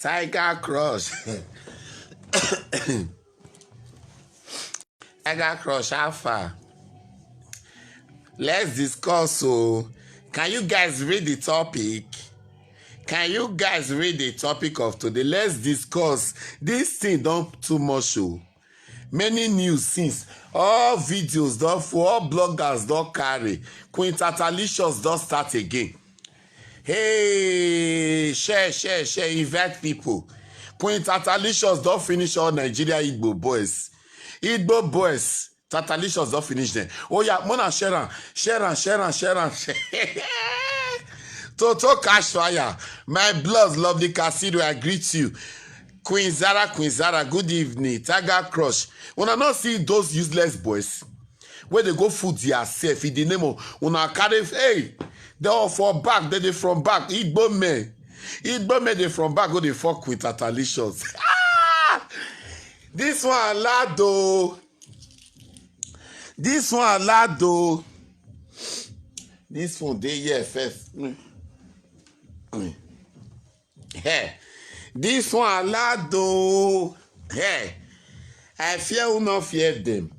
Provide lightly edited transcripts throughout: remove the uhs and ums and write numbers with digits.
Tiger Crush. Tiger Crush Alpha. Let's discuss. So, can you guys read the topic? Can you guys read the topic of today? Let's discuss. This thing don't too much. Many news since all videos don't for all bloggers don't carry. Queen Tatalicious don't start again. Hey, share, invite people. Queen Tatalicious don't finish all Nigeria Igbo boys. Igbo boys, Tatalicious don't finish them. Oh yeah, Mona share. Toto Cash Fire, my blood, lovely Casino, I greet you. Queen Zara, good evening. Tiger Crush. When I not see those useless boys, where they go food yourself in the name of una carry, hey, they all from back, they from back. Igbo men, they from back, go they fuck with Tatalicious. Ah! This one lado. This one they here first. Hey. This one lado. Hey. I fear will not fear them.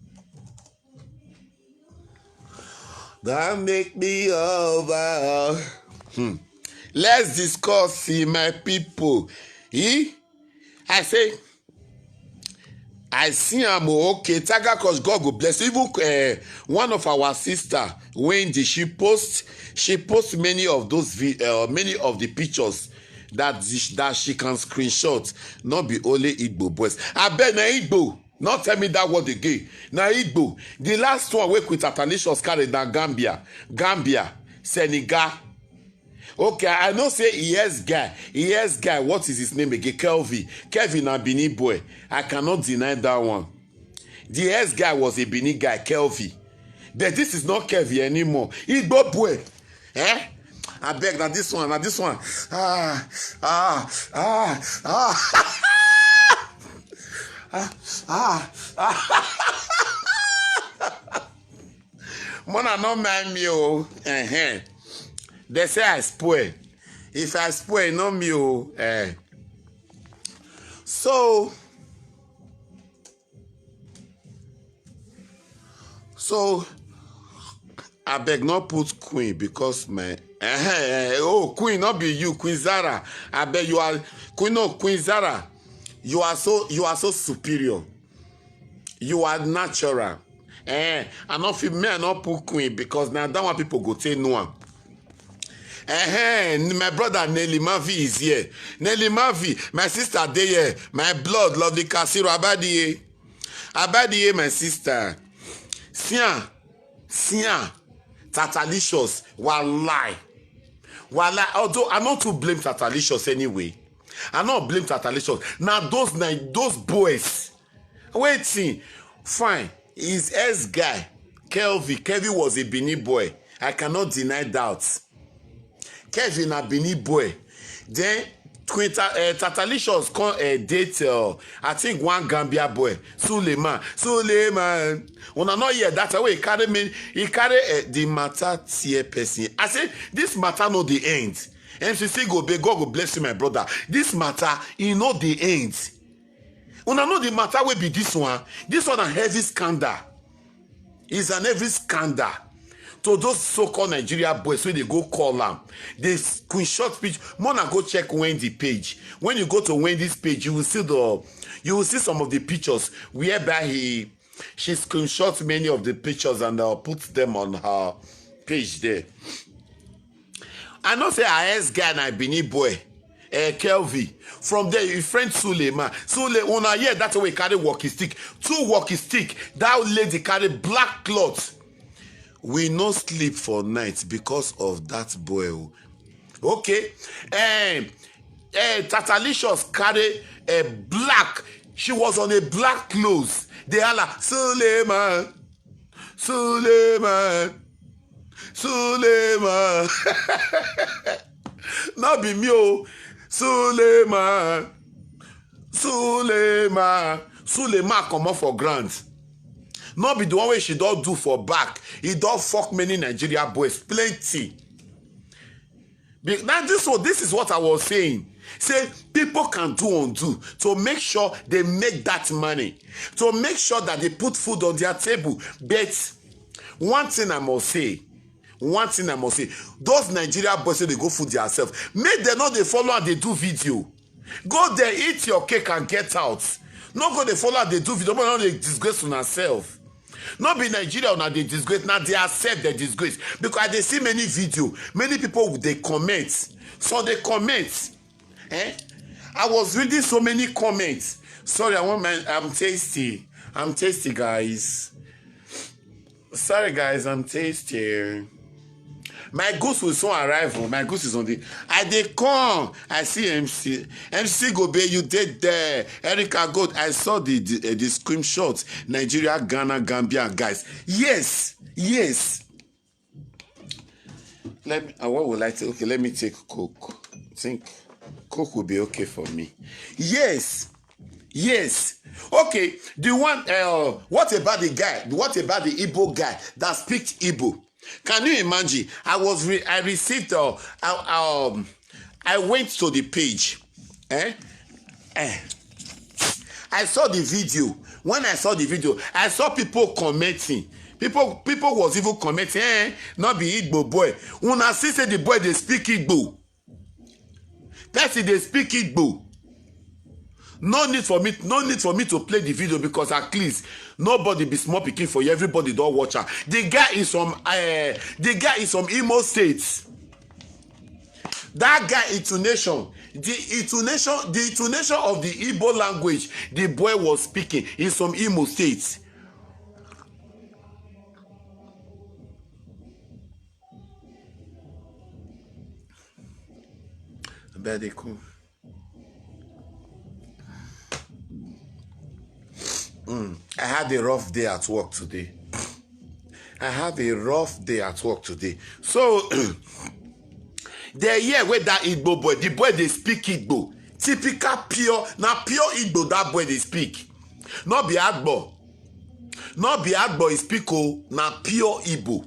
Don't make me over. Let's discuss, see, my people. I say, I see I'm okay. Tiger Crush, God go bless. Even one of our sister, Wendy, she post many of those many of the pictures that she can screenshot. Not be only Igbo boys. I bet na Igbo. Not tell me that word again. Na Igbo. The last one we with Tatalicious carried na Gambia, Senegal. Okay, I know say yes guy. What is his name again? Kelvin a Bini boy. I cannot deny that one. The yes guy was a Bini guy, Kelvin. But this is not Kelvin anymore. Igbo boy. I beg that this one. Mona no mind me oh. They say I spoil. If I spoil, no me oh. So I beg not put Queen because my Queen not be you, Queen Zara. I beg you are Queen Zara. You are so superior. You are natural. I not feel me. I not put Queen because now that one people go take no one. My brother Nelly Mavi is here. Nelly Mavi, my sister dey here. My blood, lovely Kasiro Abadiye, my sister. Sia, Tatalicious, Walai. Although I not to blame Tatalicious anyway. I not blame Tatalicious. Now those boys. Waiting, fine. His ex guy, Kelvin was a Bini boy. I cannot deny that. Kelvin a Bini boy. Then Tatalicious date I think one Gambia boy, Suleiman. Una not hear that way. He carry the matter tier person. I say this matter no the end. MCC go beg, God go bless you, my brother. This matter, you know the end. Una know the matter will be this one. This one a heavy scandal. It's an heavy scandal. To those so-called Nigeria boys, when they go call them, they screenshot speech. Mona go check Wendy page. When you go to Wendy's page, you will see some of the pictures whereby she screenshots many of the pictures and puts them on her page there. I know say I ask guy na Bini boy, Kelvin. From there, your friend Suleiman. Una here that's why carry walkie stick. 2 walkie stick. That lady carry black cloth. We no sleep for night because of that boy. Okay. Tatalicious carry a black. She was on a black clothes. They are like Suleiman. Not be me oh. Suleiman come up for grant. Not be the one way she don't do for back. He don't fuck many Nigeria boys. Plenty. Now this is what I was saying. Say people can do undo to make sure they make that money, to make sure that they put food on their table. But one thing I must say, those Nigeria boys say they go food themselves. Make them not they follow and they do video. Go there, eat your cake and get out. No go they follow and they do video, but not they disgrace on themselves. Not be Nigeria now they disgrace, now they accept their disgrace. Because they see many video, many people they comment. So they comment. I was reading so many comments. Sorry, I'm tasty. I'm tasty, guys. Sorry, guys, I'm tasty. My goose will soon arrive. My goose is on the. They come. I see MC. MC Gobe, you did there. Erica Gold. I saw the screenshot. Nigeria, Ghana, Gambia, guys. Yes. Let me. What would I take? Okay, let me take Coke. I think Coke will be okay for me. Yes. Okay. The one. What about the guy? What about the Igbo guy that speaks Igbo? Can you imagine? I received. I went to the page. I saw the video. When I saw the video, I saw people commenting. People was even commenting. Not be Igbo boy. When I see say the boy they speak Igbo. Person they speak Igbo. No need for me to play the video because at least nobody be small picking for you. Everybody don't watch her. The guy is from Imo State. That guy intonation, the intonation of the Igbo language the boy was speaking is from Imo State. Very cool. I had a rough day at work today. So, they hear where that Igbo boy, the boy they speak Igbo. Typical pure, now pure Igbo that boy they speak. Not be Agbo. He speak now pure Igbo.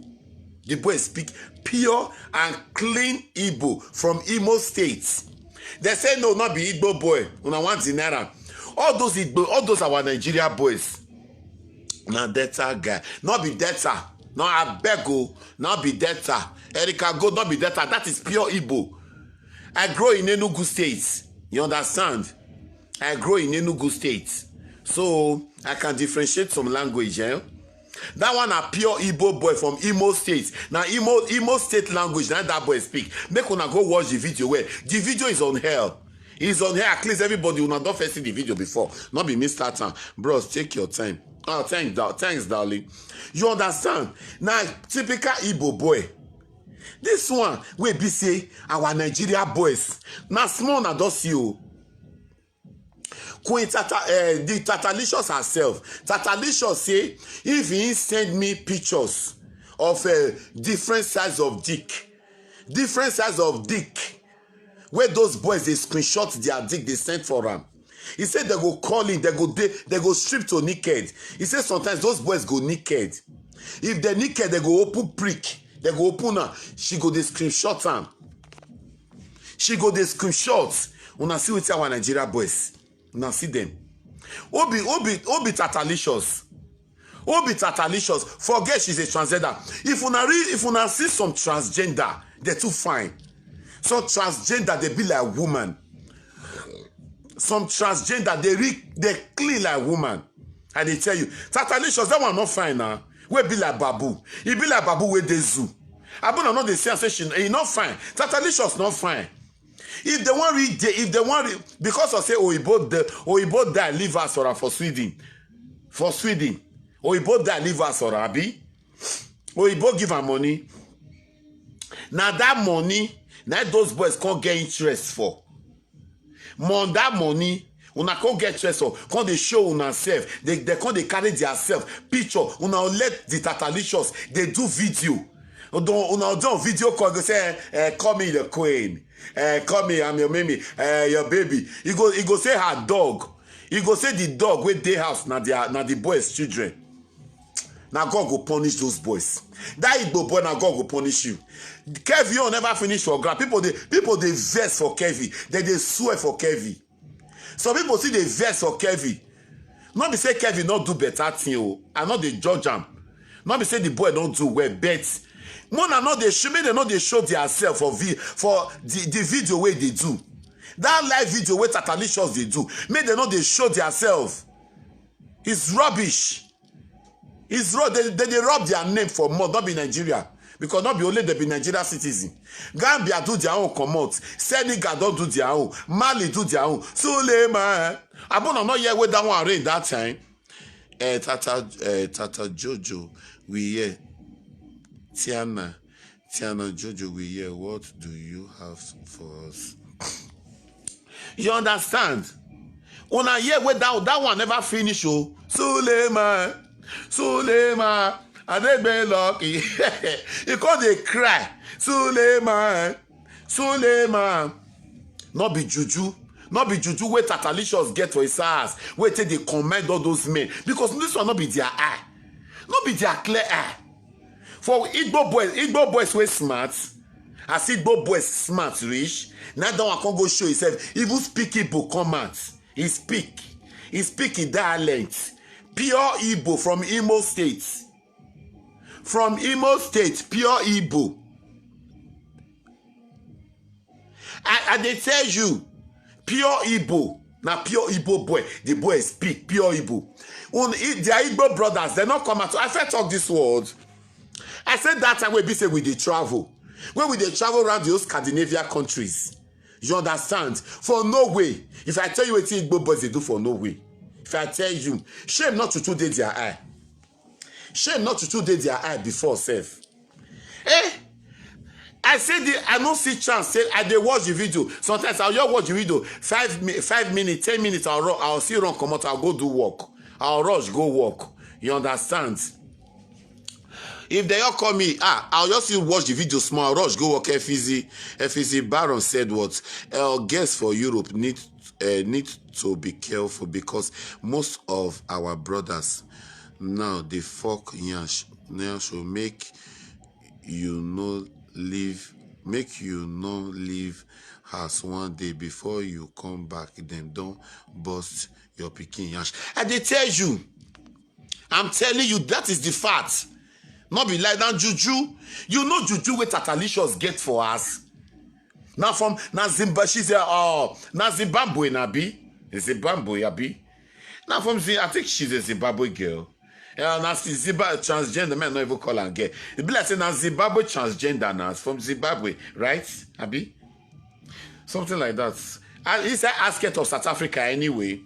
The boy speak pure and clean Igbo from Imo State. They say no, not be Igbo boy. Una want Zinera. All those our Nigeria boys. Now Delta guy. Not be Delta. No Abego. Not be Delta. Erica Go. Not be Delta. That is pure Igbo. I grow in Enugu State. You understand? I grow in Enugu State. So I can differentiate some language. That one a pure Igbo boy from Imo State. Now Imo State language. Now that boy speak. Make una go watch the video where the video is on hell. It's on here. At least everybody will not first see the video before. Not be Mr. Tan. Bros, take your time. Oh, thanks, darling. You understand? Now, typical Igbo boy. This one, we be say, our Nigeria boys. Now, small na does you. Queen the Tatalicious herself. Tatalicious say, if he send me pictures of different size of dick. Where those boys they screenshot their dick they sent for them. He said they go call in, they go strip to naked. He said sometimes those boys go naked. If they're naked, they go open prick. They go open her. She go they screenshot them. She go they screenshot. Una see with our Nigeria boys. Una see them. Obi Tatalicious. Forget she's a transgender. If una see some transgender, they're too fine. Some transgender, they be like woman. Some transgender, they clean like woman. And they tell you, Tatalicious, that one not fine now. We be like Babu. He be like Babu with the zoo. Abuna not the same say he not fine. Tatalicious not fine. If they want because I say Oyibo die leave us or for Sweden. Oyibo die leave us or abi. Oyibo give her money. Now that money. Now those boys can't get interest for. That money, una can't get interest for. Can't they show una self? They can't they carry their self picture. Una let the Tatalicious they do video. Una do video call. Go say, call me the queen. Call me, I'm your mimi, your baby. He go say her dog. He go say the dog with their house. Now the boys' children. Now God will punish those boys. That Igbo boy, now God will punish you. Kevin will never finish for ground. People they vex for Kevin. They swear for Kevin. Some people see they vex for Kevin. Not be say Kevin not do better thing. And not they judge him. Not be say the boy don't do well, bet. More than not they show me, they know they show themselves for the video way they do. That live video where Tatalicious they do. Make they know they show themselves. It's rubbish. It's they rob their name for more, not be Nigeria. Because not be only they be Nigeria citizen. Gambia do their own commot. Senegal don't do their own. Mali do their own. Suleiman. Abona not yet with that one rain that time. Tata Jojo, we hear. Tiana Jojo, we hear. What do you have for us? You understand? When I hear where that one never finish, oh, Suleiman, and they be lucky. Because they cry, Suleiman. Not be juju where Tatalicious get for his ass. Where they commend all those men. Because this one not be their eye. Not be their clear eye. For Igbo boys were smart. As Igbo boys smart rich. Now that one can go show himself. Even speak Igbo commands. He speak in dialect. Pure Igbo from Imo State. From Imo State, pure Igbo. I they tell you, pure Igbo. Now pure Igbo boy. The boy speak pure Igbo. When their Igbo brothers, they not come out. I first talk this word. I said that time we be say we dey travel. When we dey travel around those Scandinavia countries. You understand? For no way. If I tell you what Igbo boys they do for no way. If I tell you, shame not to today their eye. Shame not to today their eye before self. I say I don't see chance. Say I dey watch the video. Sometimes I'll just watch the video. 5 minutes, 10 minutes. I'll see run come out. I'll go do work. I'll rush go work. You understand? If they all call me, I'll just watch the video small, rush, go work FEZ Baron said what? Guests for Europe need to be careful because most of our brothers now they fuck yansh. Now should make you no leave house one day before you come back. Them don't bust your pikin yansh. And they tell you, I'm telling you, that is the fact. Not be like that juju. You know juju where Tatalicious get for us. Now from Zimbabwe, she said, now Zimbabwe nabi. Zimbabwe abi. Now from I think she's a Zimbabwe girl. Now Zimbabwe transgender man not even call her girl. It be like saying now Zimbabwe transgender now from Zimbabwe, right? Abi? Something like that. And it's an aspect of South Africa anyway.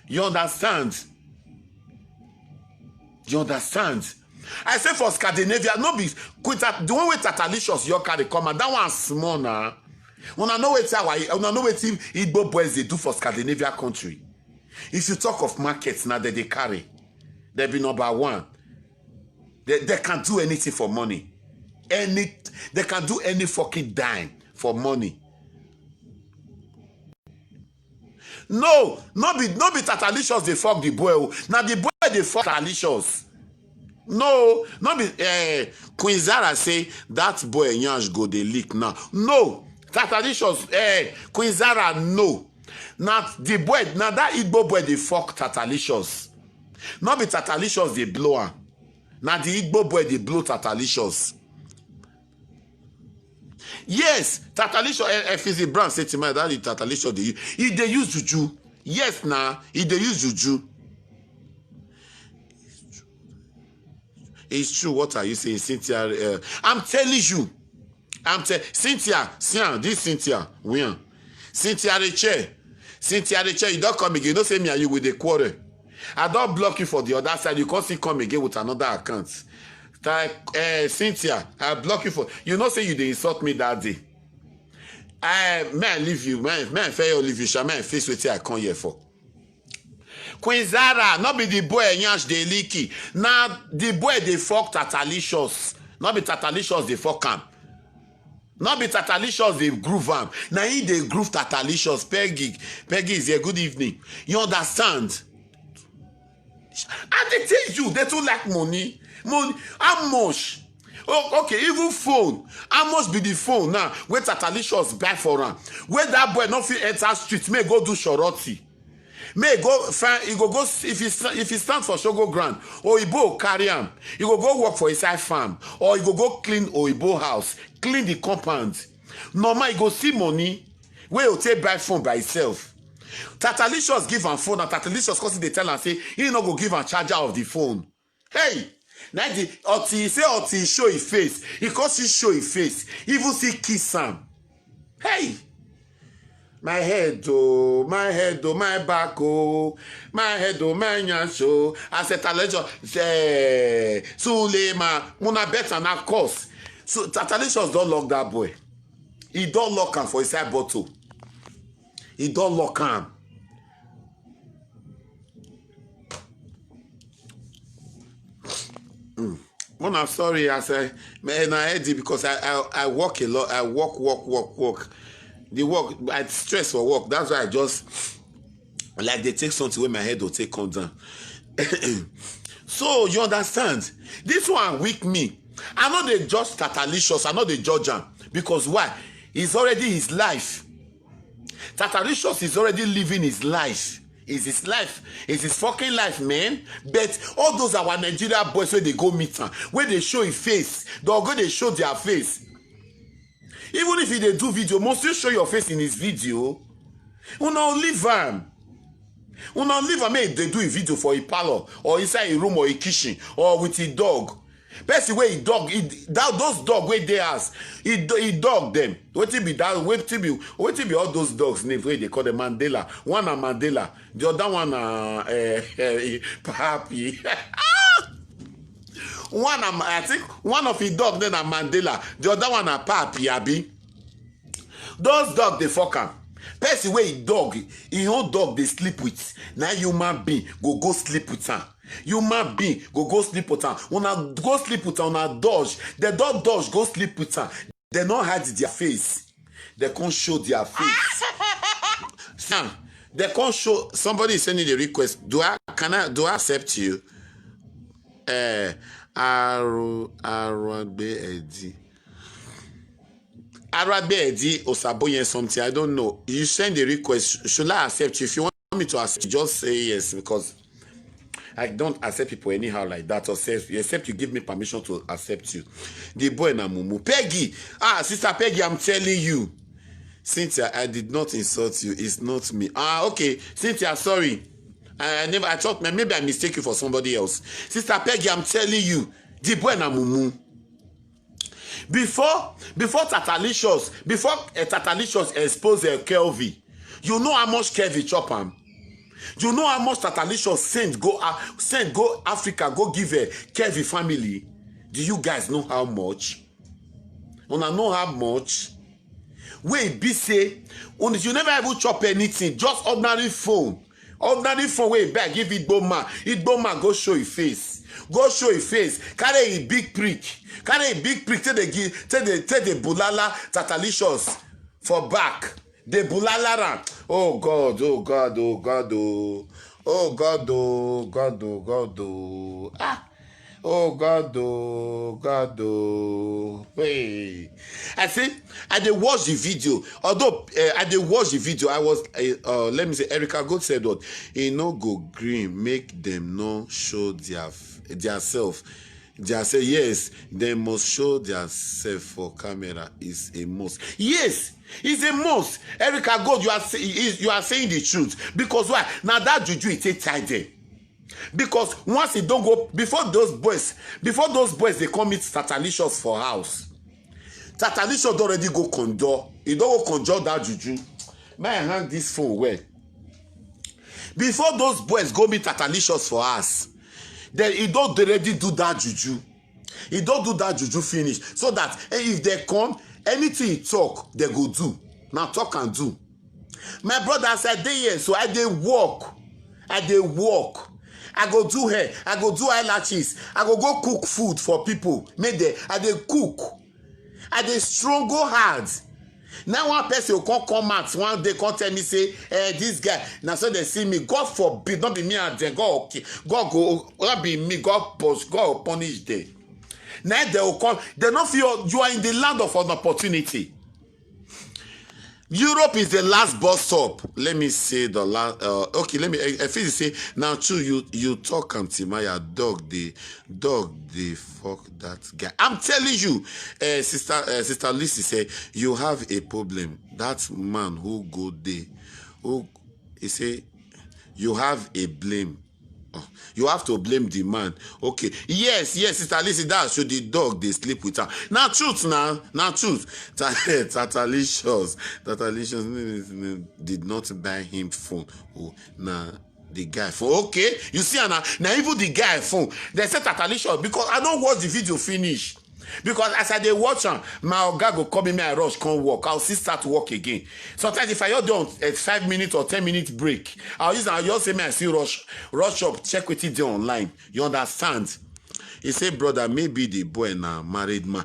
You understand? You understand? I say for Scandinavia, no be quit the one with Tatalicious your carry come and that one small now. Una know what Igbo boys they do for Scandinavia country. If you talk of markets now that they carry, they be number one. They can do anything for money. They can do any fucking dime for money. No be Tatalicious they fuck the boy. Now the boy they fuck Tatalicious. No, not be Queen Zara say that boy Nyash go they leak now. No, Tatalicious, Queen Zara, no. Now the boy, now that Igbo boy they fuck Tatalicious. Not be Tatalicious they blow her. Now the Igbo boy they blow Tatalicious. Yes, Tatalicious, FEZ Brown said to me that Tatalicious they use juju. Yes, now they use juju. It's true. What are you saying, Cynthia? I'm telling you. Cynthia, this Cynthia, win. Cynthia Reche, you don't come again. You don't say me and you with the quarrel. I don't block you for the other side. You can't see come again with another account. Cynthia, I block you for. You know say you they insult me that day. May I leave you? May I fair leave you? Shall I face with you? I come here for. Queen Zara, not be the boy Nyash they leaky. Now the boy they fuck Tatalicious. Not be Tatalicious they fuck him. Not be Tatalicious they groove him. Now he they groove Tatalicious. Peggy is here. Good evening. You understand? And they tell you they too like money. How much? Oh, okay, even phone. How much be the phone now? Where Tatalicious buy for him? Where that boy not fit enter street, may go do shoroti. May go find he go if he stand for Shogo Grand, or he go carry him. He go work for inside farm, or he go clean Oyibo house, clean the compound. Normal, he go see money where he take buy phone by himself. Tatalicious give am phone, and Tatalicious cause they tell am say he no go give am charger of the phone. Hey, now the Oti show his face. He cause he show his face. Even see kiss am. Hey, my head oh, my back oh, my head oh, my nyansho. I said Tatalicious Sulema, muna bet and of course. So Tatalicious don't lock that boy. He don't lock him for inside bottle. He don't lock him. When I'm sorry, I say, man, I had it because I work a lot. I work. The work, I stress for work. That's why I just, like they take something where my head will take come down. So, you understand? This one weak me. I know they judge Tatalicious. I know they judge him. Because why? It's already his life. Tatalicious is already living his life. It's his life. It's his fucking life, man. But all those are our Nigeria boys where they go meet him, where they show his face, they'll go they show their face. Even if they do video, must you show your face in his video? Una leave him. Una leave him. Make they do a video for a parlor or inside a room or a kitchen or with a dog. Best way he dog, those dog where they ask, he dog them. What be that? What be all those dogs names where they call them Mandela? One a Mandela, the other one Papi. One I think one of his dog then a Mandela, the other one a Papi Abi. Those dog they fuck him. Best way he dog, he own dog they sleep with. Now human being go sleep with him. Human being go sleep with her. When I go sleep with her, on a dodge, they don't dodge, go sleep with her. They don't hide their face. They can't show their face. They can't show. Somebody is sending the request. Do I accept you? Arabe Osaboyen something. I don't know. You send the request. Should I accept you? If you want me to accept, just say yes because I don't accept people anyhow like that, or except you give me permission to accept you. The boy na mumu. Peggy, Sister Peggy, I'm telling you. Cynthia, I did not insult you. It's not me. Okay. Cynthia, sorry. I thought maybe I mistake you for somebody else. Sister Peggy, I'm telling you. The boy na mumu. Before Tatalicious expose Kelvin, you know how much Kelvin chop him. You know how much Tatalicious send go Africa, go give a Kelvin family. Do you guys know how much? Una know how much? Wait, be say, you never ever chop anything, just ordinary phone. Ordinary phone, wait, back, give it Boma. It Boma, go show your face. Go show your face. Carry a big prick. Carry a big prick. Take the bulala Tatalicious for back. The bulala. Oh God, oh God, oh God, oh. Oh God, oh God, oh God, oh. Oh God, oh God, oh. Hey. I think I did watch the video. Although I did watch the video, I was let me say Erica God said what he no go green, make them no show their self. They say yes, they must show their self for camera is a must. Yes, it's a must. Erica God, you are saying the truth. Because why? Now that juju it take time there. Because once it don't go before those boys they come meet Tatalicious for house. Tatalicious already go condor. He don't go conjure that juju. May I hang this phone well? Before those boys go meet Tatalicious for us, then he don't already do that juju. He don't do that juju finish. So that if they come, anything he talk, they go do. Now talk and do. My brother said, they here, so I dey walk. I go do hair. I go do eyelashes. I go cook food for people. I dey cook. I dey strong go hard. Now one person will come out one day, come tell me, say, this guy, now so they see me, God forbid, not be me and them, God go, not be me, God will punish them. Now they will come, they don't feel you are in the land of an opportunity. Europe is the last bus stop. Let me say the last. Okay, let me. I feel say now. True, you talk Antimaya dog. The fuck that guy. I'm telling you, sister Lizzie say you have a problem. That man who go there, who he say you have a blame. You have to blame the man. Okay. Yes, sister Lizzie, that should the dog they sleep with her. Now truth now truth. Tatalicious did not buy him phone. Oh, now the guy phone. Okay, you see now even the guy phone. They said Tatalicious because I don't watch the video finish. Because as I dey watch am, my oga go come in, I rush, come work. I'll still start to work again. Sometimes if I just done a 5 minutes or 10 minutes break, I'll just say, I still rush up, check with it online. You understand? He say, brother, maybe the boy na married man.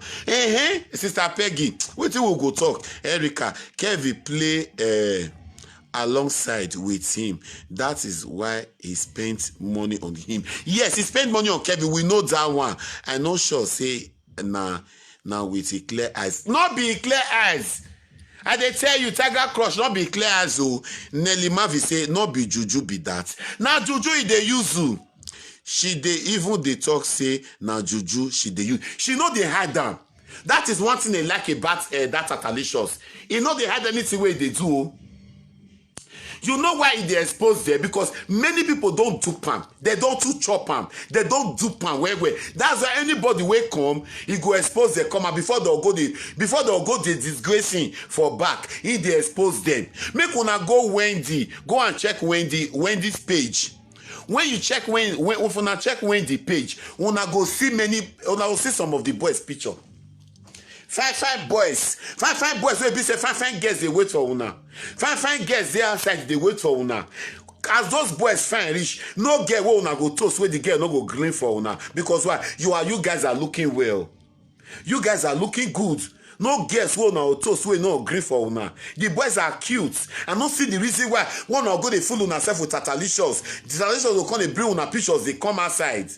Sister Peggy, what we go talk? Erica, Kevin play alongside with him. That is why he spent money on him. Yes, he spent money on Kevin. We know that one. I know sure say now with a clear eyes. Not be clear eyes. I dey tell you, Tiger Crush, not be clear eyes. Oh, Nelly Mavi say, not be juju be that. Now juju they use you. She dey even they talk say now juju she dey use. She know they hide them. That is one thing they like about that Tatalicious. You know they hide anything where they do. You know why they expose there? Because many people don't do palm. They don't do chop palm. They don't do palm. Where. That's why anybody will come, he go expose the come before they'll go the disgracing for back. He they expose them. Make una go Wendy. Go and check Wendy's page. When you check if una check Wendy page, una go see some of the boys' picture. Five boys wey be say fine girls they wait for una. Fine girls they outside they wait for una. As those boys fine reach, no girl wey una go toast wey the girl no go green for una. Because why? You guys are looking well. You guys are looking good. No girls wey una toast wey no green for una. The boys are cute. I don't see the reason why one go they fool una self with Tatalicious. The Tatalicious will come they bring una pictures, they come outside.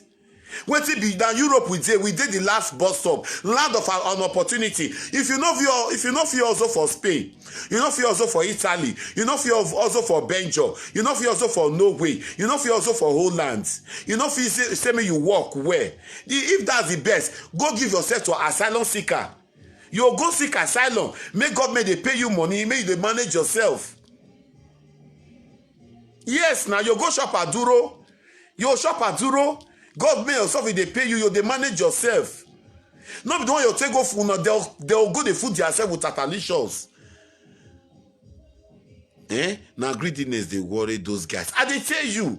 Wetin be down Europe we did the last bus stop, land of an opportunity. If you know feel also for Spain, you know feel also for Italy, you know feel also for Belgium, you know feel also for Norway, you know feel also for Holland, you know feel say me you walk where. If that's the best, go give yourself to asylum seeker. You go seek asylum, make government they pay you money, make you manage yourself. Yes, now you go shop at Duro, you shop at Duro. God may yourself if they pay you, they manage yourself. Not be the one you take off, they'll go the food yourself with Tatalicious. Now greediness they worry those guys. And they tell you.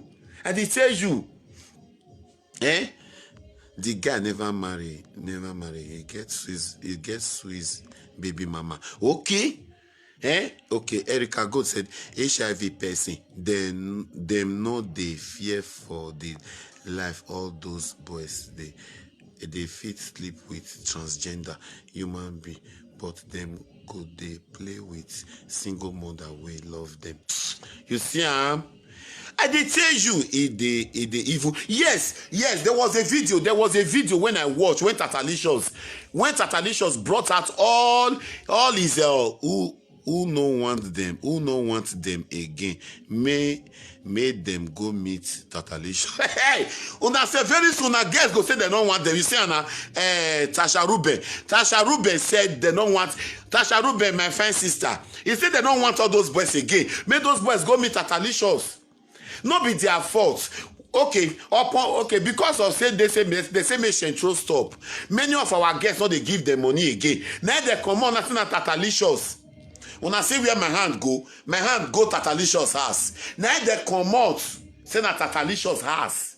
The guy never marry. He gets Swiss baby mama. Okay. Okay, Erica God said HIV person, them know they fear for the life. All those boys they fit sleep with transgender human being, but them go they play with single mother we love them. You see, I did tell you it the evil. Yes, there was a video when I watched when Tatalicious brought out all his who no want them again, made them go meet Tatalicious. Hey, una say very soon a guest go say they don't want them. You see, Tasha Ruben said they don't want Tasha Ruben, my fine sister. He said they don't want all those boys again. Make those boys go meet Tatalicious. Not be their fault. Okay, because of say they say make Central stop. Many of our guests not they give them money again. Now they come on nothing at Tatalicious. When I see where my hand go Tatalicious house. Now they come out, say na Tatalicious house.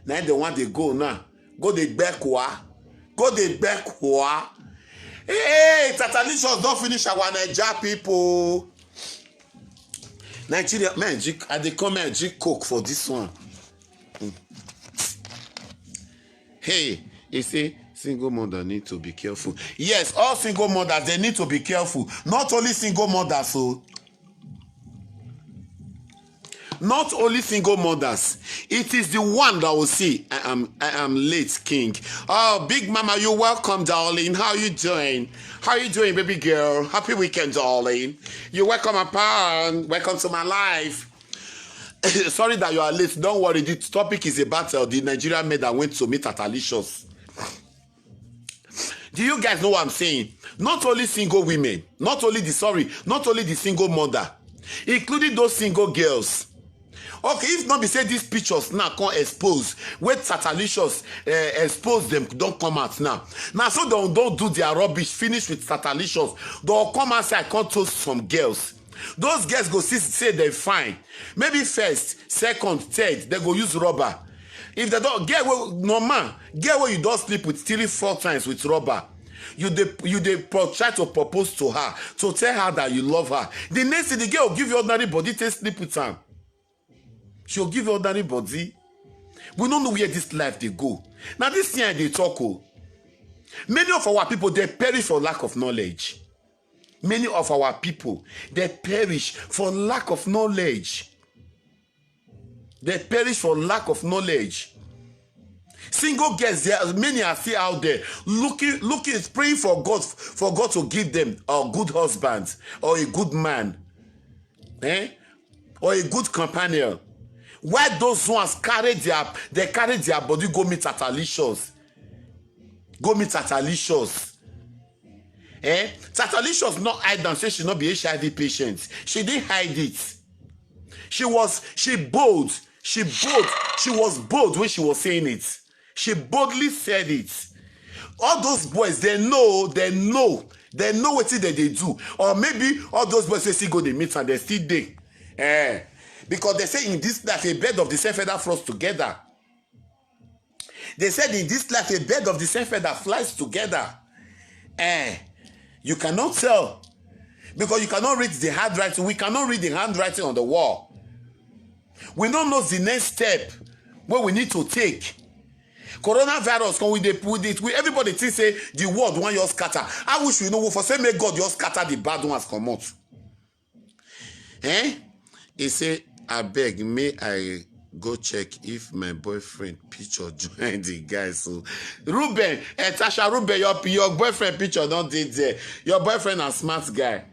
Now they want they go now. Go the backwa. Hey, Tatalicious don't finish our Naija people. Nigeria, man, I dey come and drink Coke for this one. Hey, you see, Single mother need to be careful. Yes, all single mothers, they need to be careful. Not only single mothers, so not only single mothers. It is the one that will say, I am late, king. Oh, big mama, you're welcome, darling. How you doing? How you doing, baby girl? Happy weekend, darling. You're welcome, upon. Welcome to my life. Sorry that you are late. Don't worry. The topic is about the Nigerian maid that went to meet Tatalicious. Do you guys know what I'm saying? Not only single women, not only the single mother, including those single girls. Okay, if not be say these pictures now can't expose, where Tatalicious expose them, don't come out now. Now so don't do their rubbish, finish with Tatalicious. They'll come outside, can't toast some girls. Those girls go say they're fine. Maybe first, second, third, they go use rubber. If they don't get where normal, get where you don't sleep with 3-4 times with rubber. You try to propose to her, to tell her that you love her. The next thing the girl will give you ordinary body, take sleep with her. She'll give you ordinary body. We don't know where this life they go. Now this thing they talk. Many of our people, they perish for lack of knowledge. Many of our people, they perish for lack of knowledge. They perish for lack of knowledge. Single girls, many are still out there looking, praying for God to give them a good husband or a good man, or a good companion. Why those ones carry their body go meet Tatalicious? Go meet Tatalicious. Tatalicious not hide and say she not be HIV patient. She didn't hide it. She was bold when she was saying it. She boldly said it. All those boys, they know what they do. Or maybe all those boys say go they meet and they still there. Because they say in this life a bed of the same feather flows together. They said in this life a bed of the same feather flies together. You cannot tell. Because you cannot read the handwriting. We cannot read the handwriting on the wall. We don't know the next step what we need to take. Coronavirus come with it. Everybody thinks say the world want you scatter. I wish we know for say make God just scatter the bad ones come out. He say, I beg, may I go check if my boyfriend picture joined the guy. So Ruben, Tasha Ruben, your boyfriend picture don't did there. Your boyfriend a smart guy.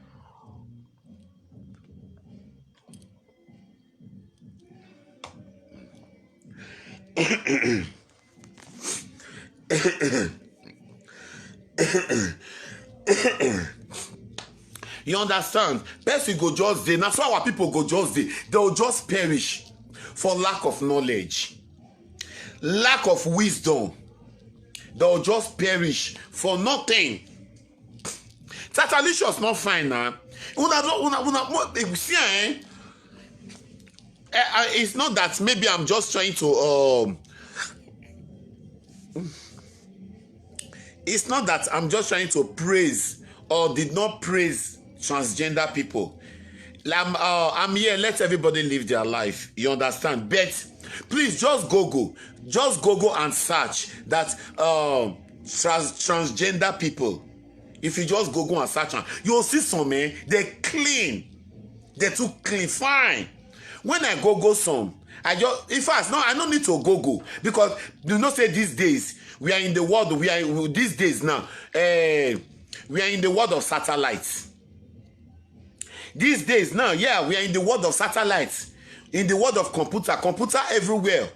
You understand? Person go just dey. That's why our people go just dey. They will just perish for lack of knowledge, lack of wisdom. They will just perish for nothing. Tatalicious not fine now. It's not that maybe I'm just trying to it's not that I'm just trying to praise or did not praise transgender people. I'm here, let everybody live their life. You understand? But please just Google and search that transgender people. If you just Google and search, you'll see some men, they're clean. They're too clean, fine. When I Google some, I don't need to Google because do not say these days we are in the world. These days now. We are in the world of satellites. These days now, yeah, we are in the world of satellites. In the world of computer everywhere.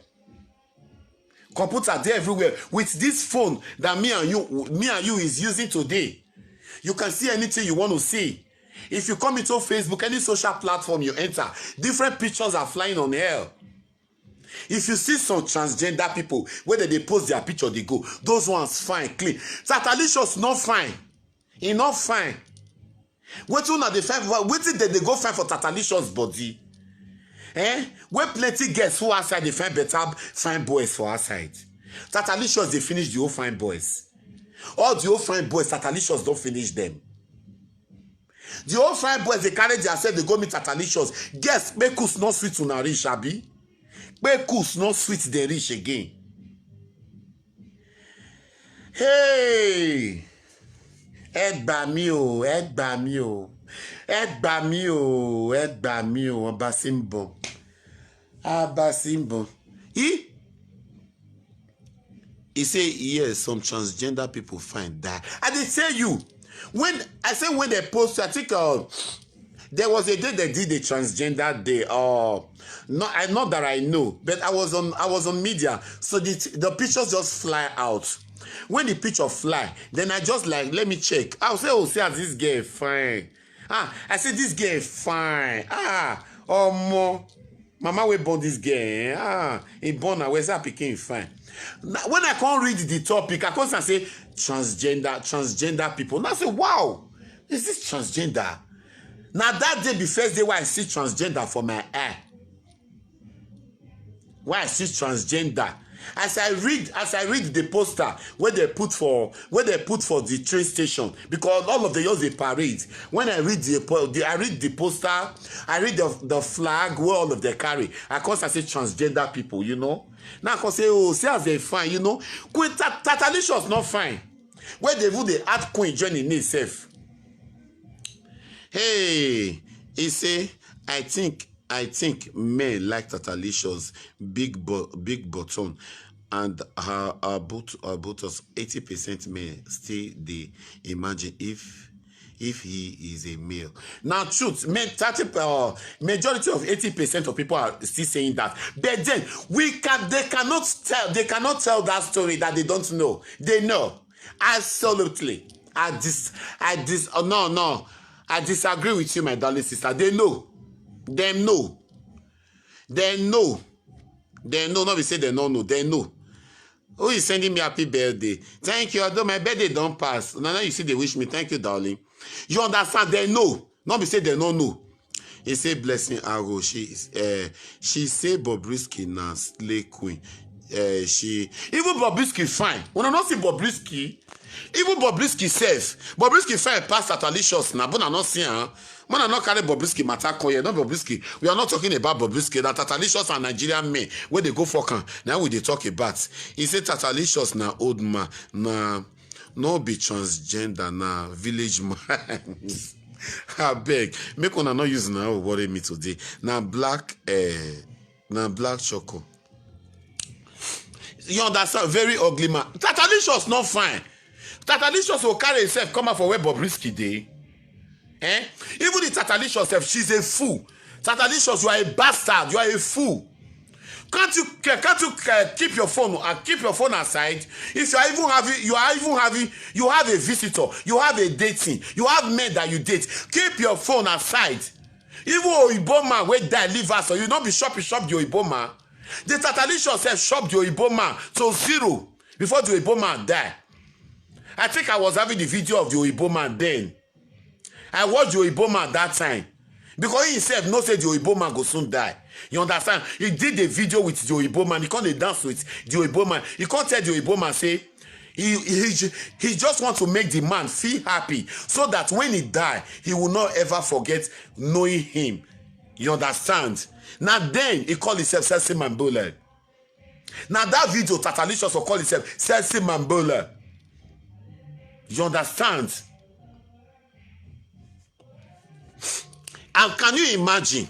Computer there everywhere. With this phone that me and you is using today, you can see anything you want to see. If you come into Facebook, any social platform you enter, different pictures are flying on air. If you see some transgender people, whether they post their picture, they go, those ones fine, clean. Tatalicious not fine. He not fine. Wait till they go find for Tatalicious body. Where plenty girls who outside they find better fine boys for outside. Tatalicious they finish the old fine boys. All the old fine boys, Tatalicious don't finish them. The old fine boys they carry themselves, they go meet Tatalicious. Guess Bekus not sweet to nourish, Abi. Bekus not sweet they reach again. Hey, ẹ gbà mí o, ẹ gbà mí o, ẹ gbà mí o, ẹ gbà mí o, ọba sì ń bọ̀, ọba sì ń bọ̀. He say yes, some transgender people find that. I did tell you when I say when they post, I think there was a day they did a transgender day. Not that I know, but I was on media, so the pictures just fly out. When the picture fly, then I just like, let me check. I'll say, oh, see, this girl fine. I said this girl fine. More. Mama we born this girl. He born her. Where's that picking fine? Now, when I can't read the topic, I can't say transgender people. Now I say, wow, is this transgender? Now that day be first day why I see transgender for my eye. Why I see transgender? As I read the poster where they put for the train station, because all of the years they parade. When I read the poster, I read the flag where all of they carry. Of course I say transgender people, you know. Now I can say, oh, see as they fine, you know. Queen Tatalicious not fine. Where they would they add Queen Jenny itself. Hey, he say, I think men like Tatalicious big button, and her both us 80% men still they imagine if he is a male. Now truth, majority of 80% of people are still saying that. But then they cannot tell that story that they don't know. They know. Absolutely. I disagree with you, my darling sister. They know. Them know. They know. They know. Not be say they don't know. They know. Who is sending me happy birthday? Thank you. Although my birthday don't pass. Now you see they wish me. Thank you, darling. You understand? They know. Not be say they don't know. He say Blessing Arrow. She say Bobrisky na slay queen. Even Bobrisky fine. When I not see Bobrisky, even Bobrisky safe. Bobrisky fine pass Tatalicious now. But I not see her. Man, I not carry Bobrisky matter koye. Not Bobrisky. We are not talking about Bobrisky. That Tatalicious and Nigerian men where they go for can. Now we they talk about. He said Tatalicious na old man na no be transgender na village man. I beg. Make one not use now worry me today. Na black choco. You understand? Very ugly man. Tatalicious not fine. Tatalicious will carry himself come out for where Bobrisky dey. Even the Tatalicious self, she's a fool. Tatalicious, you are a bastard. You are a fool. Can't you keep your phone aside? If you have a visitor, you have a dating, you have men that you date. Keep your phone aside. Even Oyibo man wey die leave us, so you not be shop the Oyibo man. The Tatalicious self shop the Oyibo man to 0 before the Oyibo man die. I think I was having the video of the Oyibo man then. I watched the Oyibo man that time. Because he himself no say the Oyibo man go soon die. You understand? He did a video with the Oyibo man. He can't dance with the Oyibo man. He can't tell the Oyibo man say he just want to make the man feel happy so that when he die, he will not ever forget knowing him. You understand? Now then, he called himself Sexy Mambola. Now that video, Tatalicious will call himself Sexy Mambola. You understand? And can you imagine?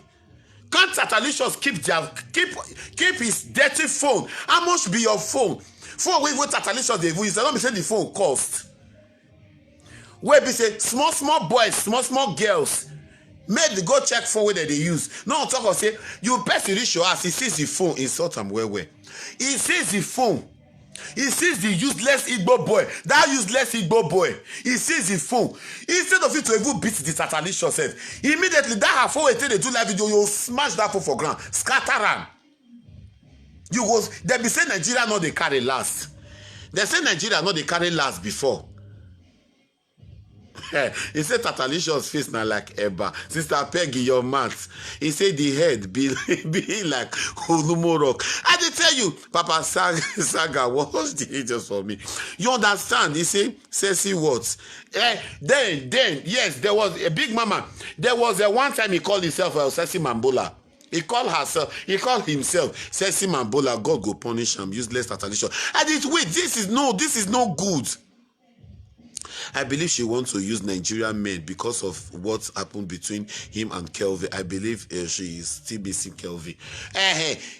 Can't Tatalicious keep his dirty phone? How much be your phone? Phone wey Tatalicious dey use, don't be say the phone cost. Where be say small boys, small girls, make the go check phone where they use. No talk of say you person reach your house, he sees the phone, insult am well. He sees the phone. He sees the useless Igbo boy. That useless Igbo boy. He sees the phone. Instead of it to even beat the Tatalicious self, immediately that her phone will tell they do live video, you smash that phone for ground. Scatter am. You go, they be say Nigeria not they carry last. They say Nigeria not they carry last before. He said Tatalicious face now like Eba. Sister Peggy, your mouth. He said the head be like Olumorok. I did tell you, Papa Saga, watch the videos for me. You understand? He say sexy words. Then, yes, there was a big mama. There was a one time he called himself Sexy Mambola. He called himself sexy Mambola. God go punish him, useless Tatalicious. I did wait. This is no good. I believe she wants to use Nigerian men because of what happened between him and Kelvin. I believe she is still missing Kelvin.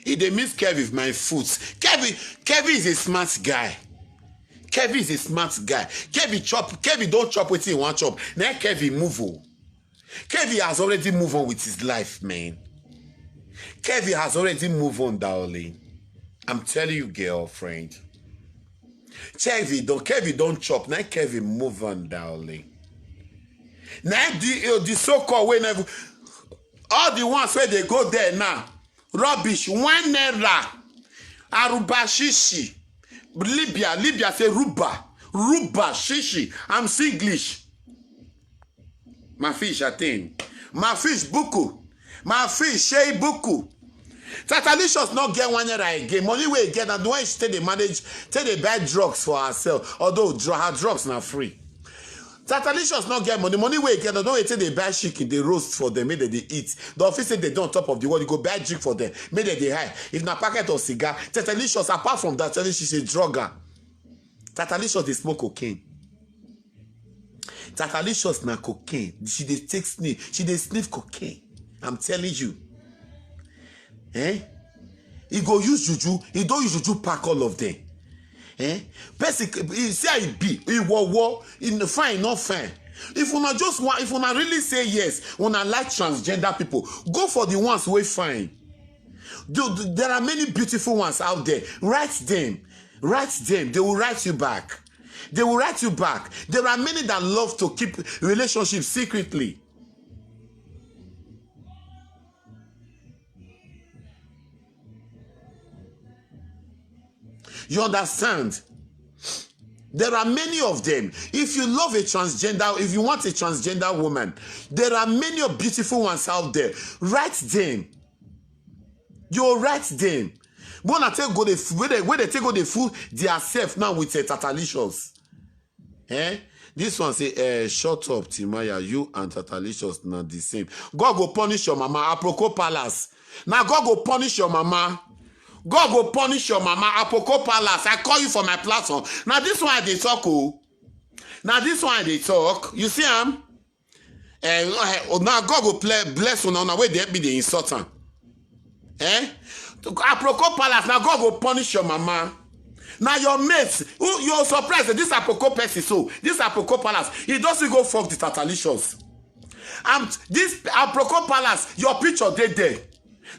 He dey miss Kelvin with my foot. Kelvin is a smart guy. Kelvin is a smart guy. Kelvin don't chop wetin he wan chop. Now Kelvin move on. Kelvin has already moved on with his life, man. Kelvin has already moved on, darling. I'm telling you, girlfriend. Kelvin don't chop. Now Kelvin move on, darling. Now the so-called way never. All the ones where they go there now. Rubbish. 1 naira. Aruba shishi. Libya say ruba. Ruba shishi. I'm Singlish. My fish attain. My fish buku. My fish shey buku. Tatalicious not get 1 naira again. Money we get and the way she take they buy drugs for herself. Although her drugs not free. Tatalicious not get money. Money we get and the way they buy chicken, they roast for them, make they eat. The office say they don't on top of the world, you go buy drink for them, make they high. If na packet of cigar, Tatalicious apart from that, she's a drugger. Tatalicious they smoke cocaine. Tatalicious na cocaine. She dey take sniff. She dey sniff cocaine. I'm telling you. He go use juju. He don't use juju pack all of them. Basically, he say I be. He war. In fine, not fine. If una just want, if una really say yes, una like transgender people, go for the ones we fine. There are many beautiful ones out there. Write them. They will write you back. They will write you back. There are many that love to keep relationships secretly. You understand? There are many of them. If you love a transgender, if you want a transgender woman, there are many beautiful ones out there. Write them. You write them. When I take go where they take go they fool themselves now with a Tatalicious. This one say, shut up, Timaya. You and Tatalicious not the same. God go punish your mama. Aproko Palace. Now God go punish your mama. God go punish your mama. Apoko Palace. I call you for my platform. Now this one they talk. Now this one they talk. You see him? Now God go bless you. Now where they be the insult him. Apoko Palace. Now God go punish your mama. Now your mates, you're surprised that this Apoko person, so this Apoko Palace, he doesn't go fuck the Tatalicious. This Apoko Palace, your picture they there.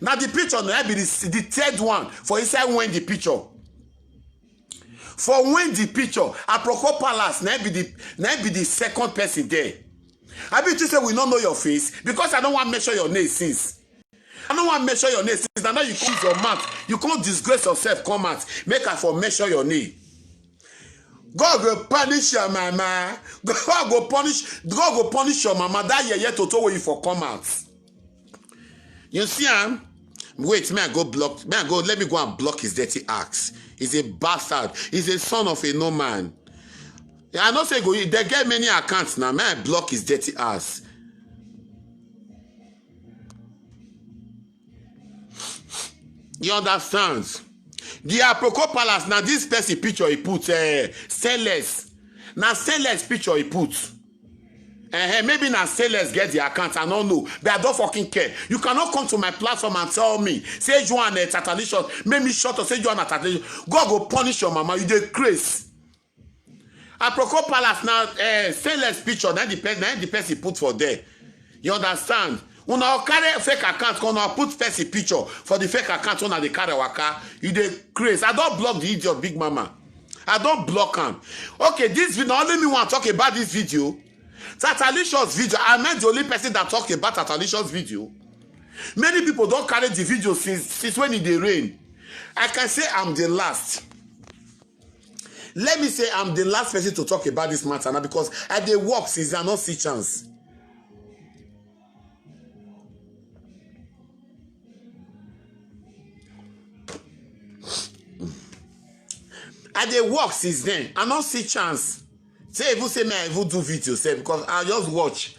Now the picture now be the third one for inside when the picture. For when the picture, Apoko Palace now be the second person there. I be to say we don't know your face because I don't want to measure your name since. I don't want to measure your name since now you choose your mouth. You can't disgrace yourself, come out. Make her for measure your name. God will punish your mama. God will punish your mama. That year to tell you for come out. You see him? Wait, let me go and block his dirty acts. He's a bastard. He's a son of a no man. I don't say go, they get many accounts now. May I block his dirty ass? You understand? The Apoko Palace, now this person picture he put, Sellers. Now Sellers picture he put. Maybe now Sellers get the account, I don't know. But I don't fucking care. You cannot come to my platform and tell me, say you want a Tatalicious, make me shut up, say you want a Tatalicious. God go punish your mama, you dey crazy. Apoko Palace, now Sellers picture, now the person put for there. You understand? When I carry fake account, when I put person picture for the fake account, when I carry waka, you dey crazy. I don't block the idiot big mama. I don't block him. Okay, this video, only me want to talk about this video. Tatalicious video. I meant the only person that talk about Tatalicious video. Many people don't carry the video since when it dey rain. I can say I'm the last. Let me say I'm the last person to talk about this matter now because I dey work since I no see chance. I dey work since then. I no see chance. Say even say me I even do video say because I just watch.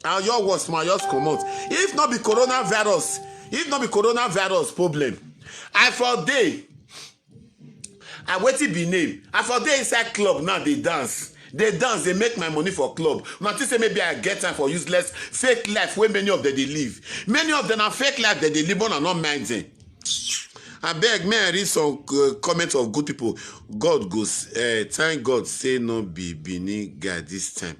I just watch my just come out. If not be coronavirus, If not be coronavirus problem, I for day. I wetin be name. I for day inside club now they dance. They dance, they make my money for club. Now say maybe I get time for useless fake life where many of them they live. Many of them are fake life that they live on and not minding. I beg, may I read some comments of good people. God goes, thank God, say no be Benin guy this time.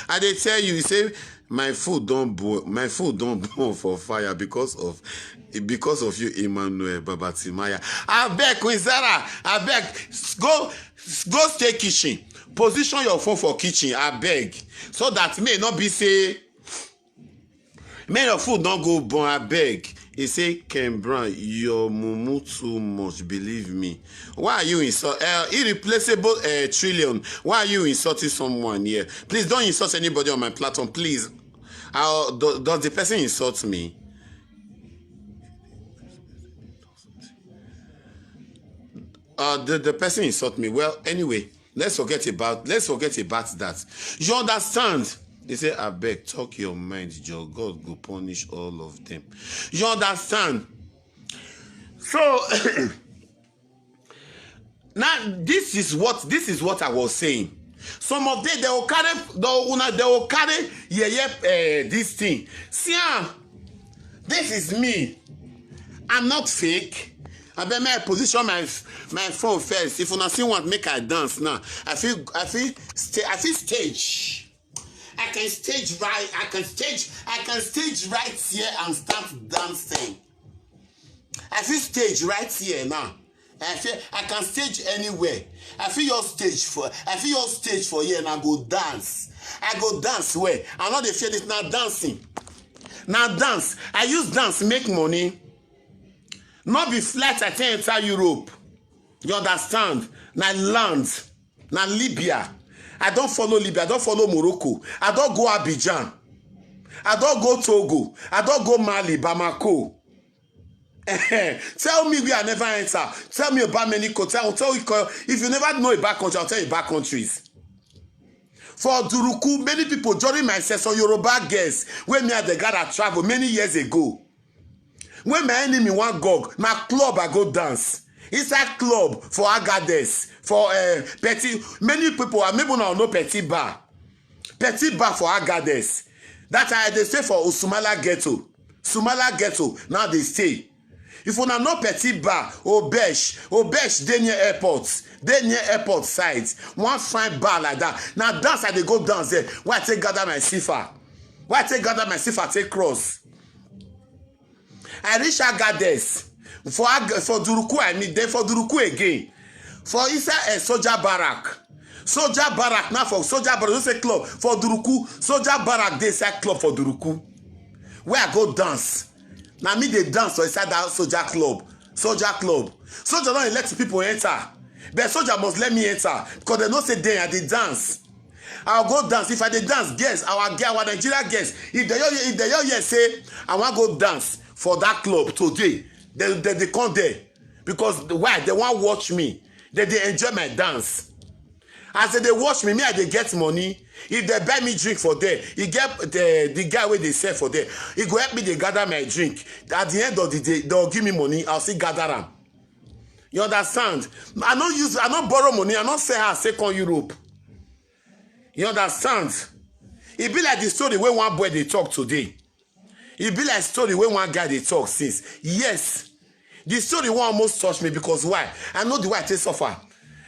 And they tell you, say my food don't burn for fire because of you, Emmanuel Babatimaya. I beg, Queen Zara, I beg, go stay kitchen. Position your phone for kitchen, I beg, so that may not be say, may your food not go burn, I beg. He say, Ken Brown, your mumu too much, believe me. Why are you insulting? Irreplaceable Trillion, why are you insulting someone here? Please don't insult anybody on my platform, please. Does the person insult me? The person insult me. Well, anyway, let's forget about that. You understand? They say, I beg, talk your mind, your God go punish all of them. You understand? So now this is what I was saying. Some of them they will carry this thing. See, this is me. I'm not fake. I bet I position my phone first. If you see want make I dance now, I feel stage. I can stage right here and start dancing. I feel stage right here now. I can stage anywhere. I feel your stage for here and I go dance. I go dance where? I know they fear this now dancing. Now dance. I use dance make money. Not be flight I can enter Europe. You understand? Now land. Now Libya. I don't follow Libya. I don't follow Morocco. I don't go Abidjan. I don't go Togo. I don't go Mali, Bamako. Tell me where I never enter. Tell me about many countries. I'll tell you. If you never know about countries, I'll tell you about countries. For Duruku, many people during my session, Yoruba girls, when me and the guy I traveled many years ago. When my enemy want gog, my club I go dance. Inside club for Agades, for Petit. Many people are maybe not know Petit Bar. Petit Bar for Agades. That they stay for Usumala Ghetto. Sumala Ghetto, now they stay. If you know Petit Bar, Obesh, they near airports. They near airport sides. One fine bar like that. Now dance, they go dance there. Why take gather my sifa? Why take gather my sifa, take cross? I reach Agades. For Duruku, I mean, then for Duruku again. For inside a soldier barrack. Soldier barrack, now for soldier barrack, don't say club. For Duruku, soldier barrack, they say club for Duruku. Where I go dance. Now me they dance for inside that soldier club. Soldier club. Soldier don't let people enter. But soldier must let me enter. Because they don't say they dance. I'll go dance. If I dey dance, guess, our Nigeria guess. If they say, I want to go dance for that club today. They come there because why they want to watch me. They enjoy my dance. As they watch me, I they get money. If they buy me drink for there, he get the guy where they sell for there. He go help me they gather my drink. At the end of the day, they'll give me money. I'll still gather them. You understand? I don't borrow money. I don't say I second Europe. You understand? It be like the story where one boy they talk today. It be like story where one guy they talk since. Yes. The story one almost touched me because why? I know the way I take suffer.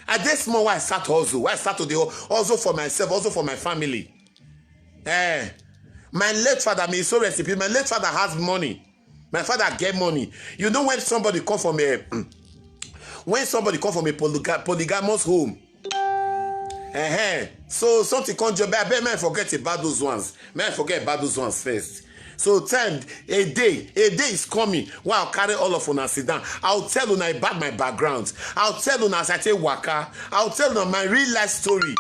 At this small why I start also. Why I start to also for myself, also for my family. My late father, may so recipe. My late father has money. My father get money. You know when somebody come from a polygamous home. So something come job. I bet man forget about those ones. Man forget about those ones first. So time a day is coming. Where I'll carry all of una sit down. I'll tell una about my background. I'll tell una as I take waka. I'll tell una my real life story.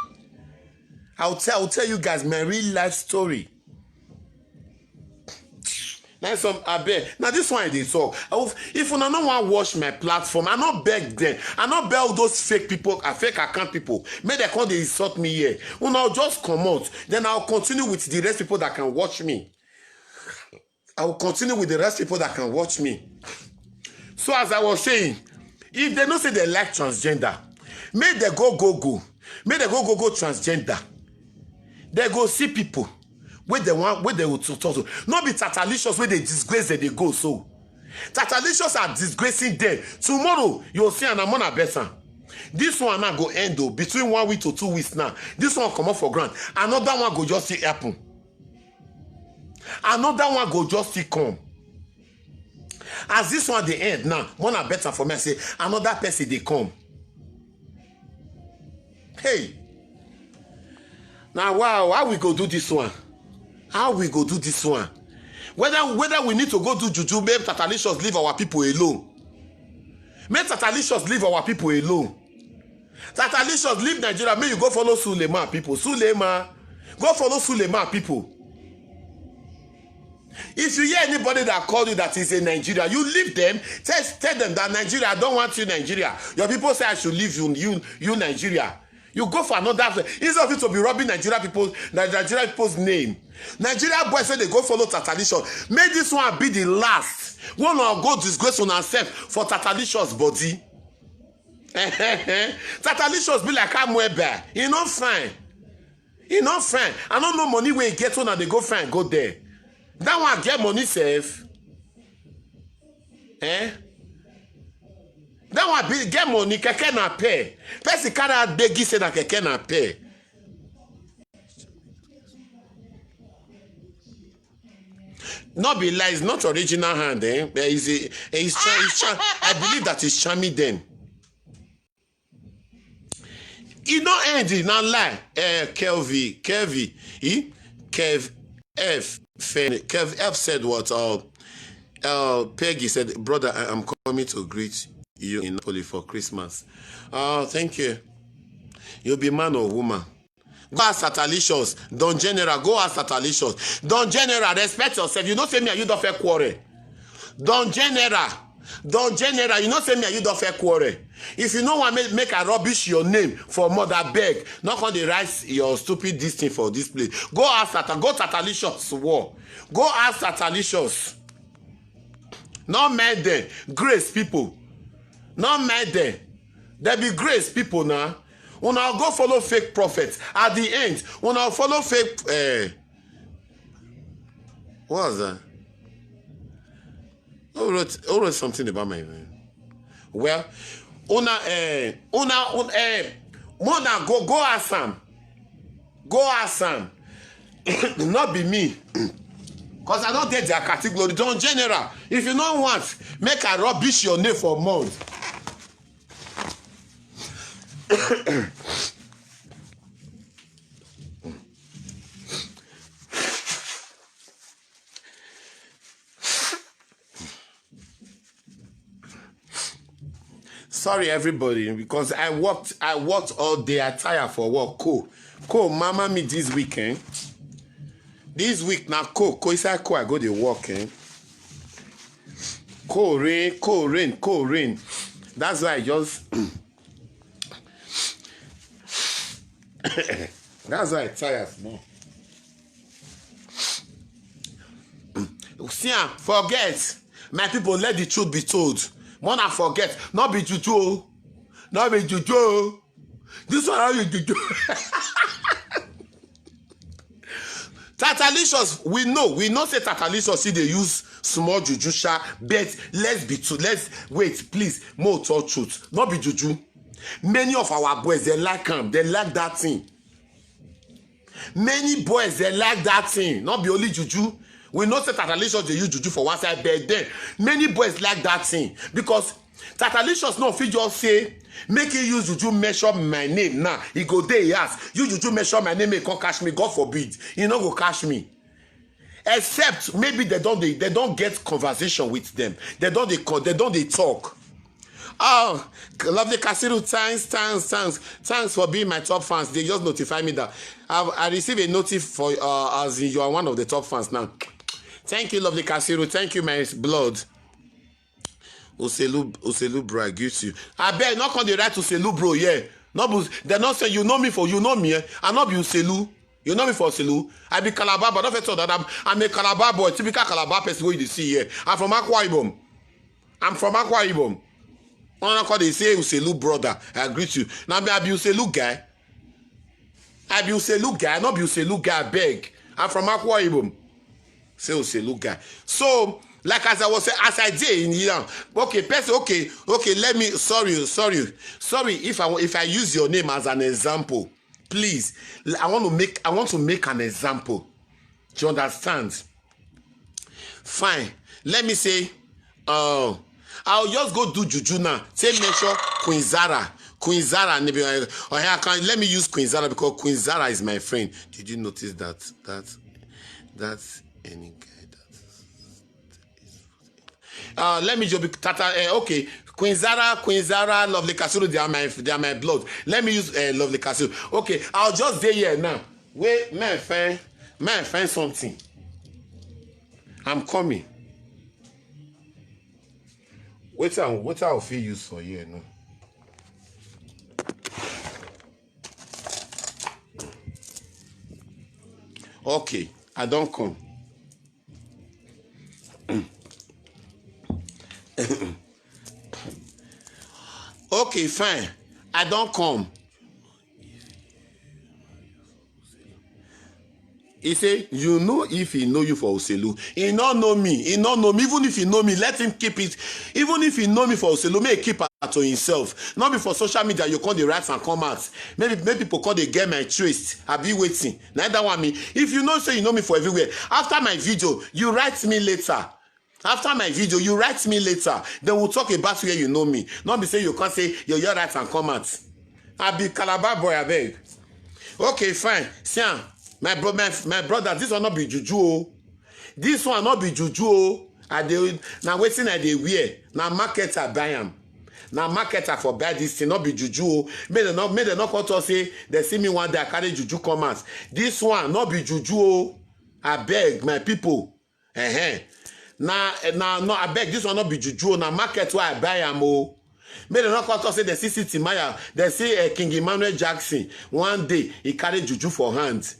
I'll tell you guys my real life story. Now some now this one they talk. If una no want watch my platform, I not beg them. I not beg all those fake people, fake account people. May they come they insult me here. Una just come out. Then I'll continue with the rest people that can watch me. I will continue with the rest people that can watch me. So as I was saying, if they don't say they like transgender, make they go. Make they go transgender. They go see people where they will talk to. Not be Tatalicious where they disgrace that they go so. Tatalicious are disgracing them. Tomorrow you'll see an amount better. This one now go end though between 1 week to 2 weeks now. This one come up for grant. Another one go just see happen. Another one go just see come. As this one they end now, one better for me. I say another person they come. Hey. Now wow, how we go do this one? How we go do this one? Whether we need to go do juju, make Tatalicious leave our people alone. Make Tatalicious leave our people alone. Tatalicious leave Nigeria. May you go follow Suleiman people. Suleiman, go follow Suleiman people. If you hear anybody that called you that is in Nigeria, you leave them. Tell them that Nigeria, I don't want you Nigeria. Your people say I should leave you Nigeria. You go for another. Instead of it to be robbing Nigeria people's name. Nigeria boys say they go follow Tatalicious. May this one be the last. One or go disgrace on herself for Tatalicious body. Tatalicious be like Amwebe. He not fine. He not fine. I don't know money where he get on and they go fine, go there. That one get money safe. That one be get money, keke na pay. Person can't beg you say that keke na pay. Not be lies, not original hand, I believe that is charming then. It not end in a lie. Kev F said what? Peggy said, brother, I am coming to greet you in Napoli for Christmas. Oh, thank you. You'll be man or woman. Go ask Tatalicious. Don General, go ask Tatalicious. Don General, respect yourself. You know say me and you don't fair quarrel. Don General, you know say me and you don't fair quarrel. If you know want make a rubbish your name for mother beg, not on the rise your stupid this thing for this place. Go ask Tatalicious war. Go ask Tatalicious. Not mad them. Grace people. Not mad them. There be grace people now. When I go follow fake prophets at the end, when I follow fake what was that? Who wrote something about my well, Mona go ask Sam. Go ask Sam. Not be me. Because I don't get their category. Don General, if you don't want, make a rubbish your name for months. Sorry everybody, because I worked all day. I tired for work. Cool, mama me this weekend. This week now, cool. Inside cool, I go to work. Cool rain. That's why I just. That's why I tired more. See, forget. My people, let the truth be told. Wanna forget. Not be juju. Not be juju. This one how you juju. Tatalicious, we know say Tatalicious see they use small juju sha, but let's wait, please, more talk truth. Not be juju. Many of our boys, they like them. They like that thing. Many boys, they like that thing. Not be only juju. We know that Tatalicious they use juju for one side, but then many boys like that thing. Because Tatalicious no fit just say, make you use juju measure my name. Now, he go there, he ask, you juju measure my name, he can't catch me. God forbid. He no go catch me. Except maybe they don't get conversation with them. They don't talk. Oh, lovely Kasiru, thanks for being my top fans. They just notify me that I received a notif for as in you are one of the top fans now. Thank you, lovely Kasiru. Thank you, my blood. Oselu bro, I greet you. I bet not on the right to Oselu bro, yeah. No, they're not saying you know me for you know me. I not be Oselu. You know me for Oselu. I be Calabar, but not for that. I'm a Calabar boy, typical Calabar person who you see here. I'm from Akwa Ibom. I'm from Akwa Ibom. When they say Oselu brother, I greet you. Now I be Oselu guy. I be Oselu guy, not be Oselu guy, I beg. I'm from Akwa Ibom. Say Oselu guy. So, like as I was saying, as I did in Iran, okay, person, okay, let me, sorry, if I use your name as an example, please, I want to make an example. Do you understand? Fine. Let me say, I'll just go do juju now. Say mention Queen Zara. Queen Zara, let me use Queen Zara because Queen Zara is my friend. Did you notice that's any guy let me just be Tata. Okay, Queen Zara, Lovely Kasiru, they are my blood. Let me use Lovely Kasiru. Okay, I'll just stay here now. Wait, man, find something. I'm coming. Wait, I'll feel use for you, no. Okay, I don't come. Okay, fine. I don't come. He say, you know if he know you for Oselu. He not know me. He not know me. Even if he know me, let him keep it. Even if he know me for Oselu, may he keep it to himself. Not be for social media, you call the rights and comments. Maybe people call the get my trace. I be waiting. Neither one me. If you know, say you know me for everywhere. After my video, you write me later. After my video, you write me later. Then we'll talk about where you know me. Not be say you can't say your rights and comments. I be Calabar boy, I beg. Okay, fine. See, my brother, this one not be juju. This one not be juju. Now waiting I dey wear. Now marketer buy am. Now marketer for buy this thing, not be juju. May they not come to say they see me one day I carry juju comments. This one not be juju. I beg my people. Now no, I beg this one not be juju. Now market where I buy am o. May they not come to say they see City Maya. They see King Emmanuel Jackson. One day he carry juju for hand.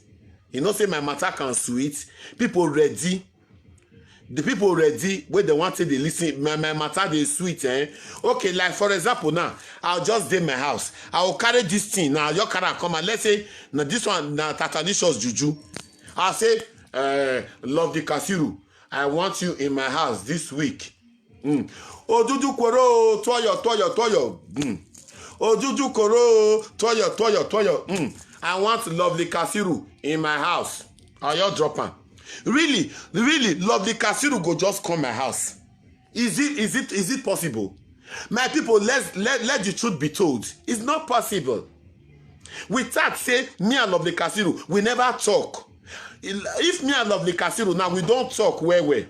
You know say my matter can sweet. People ready. The people ready where they want to they listen. My matter they sweet, eh? Okay, like for example now, I'll just dey my house. I will carry this thing now. Your carry come and let's say now this one now Tatalicious juju. I'll say Lovely Kasiru, I want you in my house this week. Ojuju koro toyo. Ojuju koro toyo. I want Lovely Kasiru in my house. Or you drop am. Really, Lovely Kasiru go just come my house. Is it possible? My people, let the truth be told. It's not possible. With that say, me and Lovely Kasiru, we never talk. If me and Lovely Kasiru now we don't talk where.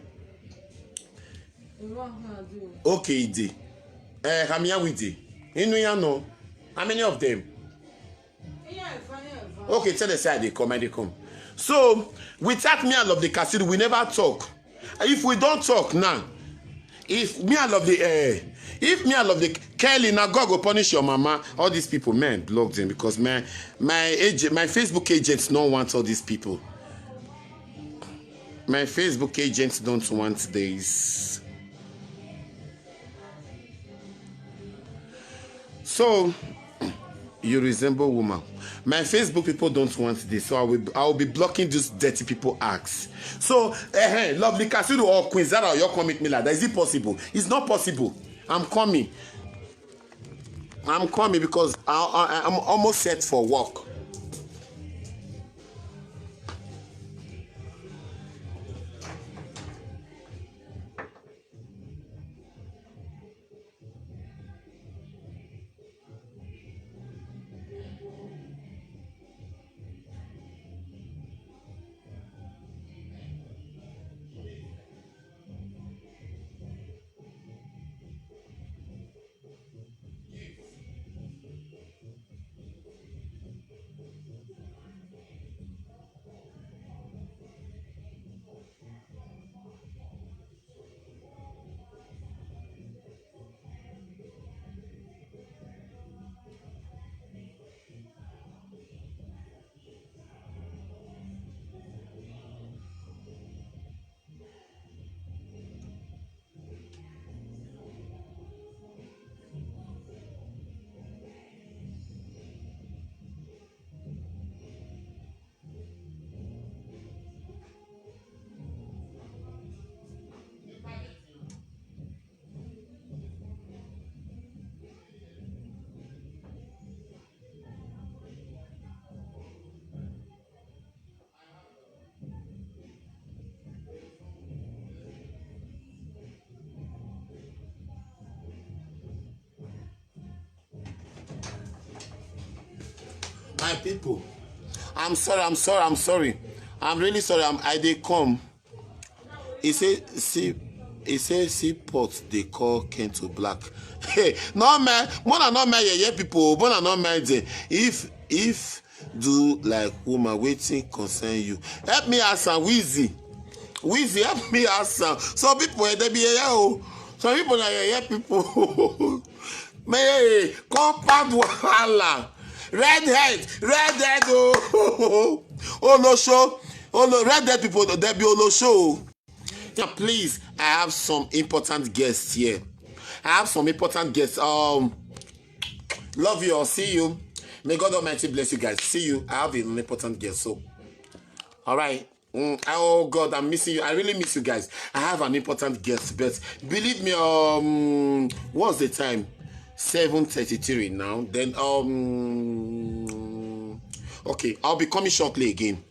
Okay, Ide. How many we dey? You know. How many of them? Okay, tell the side they come. So, without me and Lovely Kasiru, we never talk. If we don't talk now, if me and Lovely Kelly, now God go punish your mama. All these people, man, block them because my Facebook agents don't want all these people. My Facebook agents don't want this. So, you resemble woman. My Facebook people don't want this, so I will be blocking these dirty people acts. So, Lovely Kasiru or Queen Zara, you come with me like that. Is it possible? It's not possible. I'm coming because I'm almost set for work. people, I'm sorry. I'm really sorry. I dey come. He say see pot they call Kento Black. Hey, no man, mona no man yeah people, mona no man dey. If do like woman waiting concern you. Help me ask am Wheezy, help me ask am. Some people they be here oh. Some people na here people. Me compound wahala. Redhead oh. Olosho. Redhead people they be Olosho. Yeah, please, I have some important guests here. Love you all. See you. May God Almighty bless you guys. See you. I have an important guest. So, all right. Oh God, I'm missing you. I really miss you guys. I have an important guest, but believe me, what's the time? 7:33 now. Then okay, I'll be coming shortly again.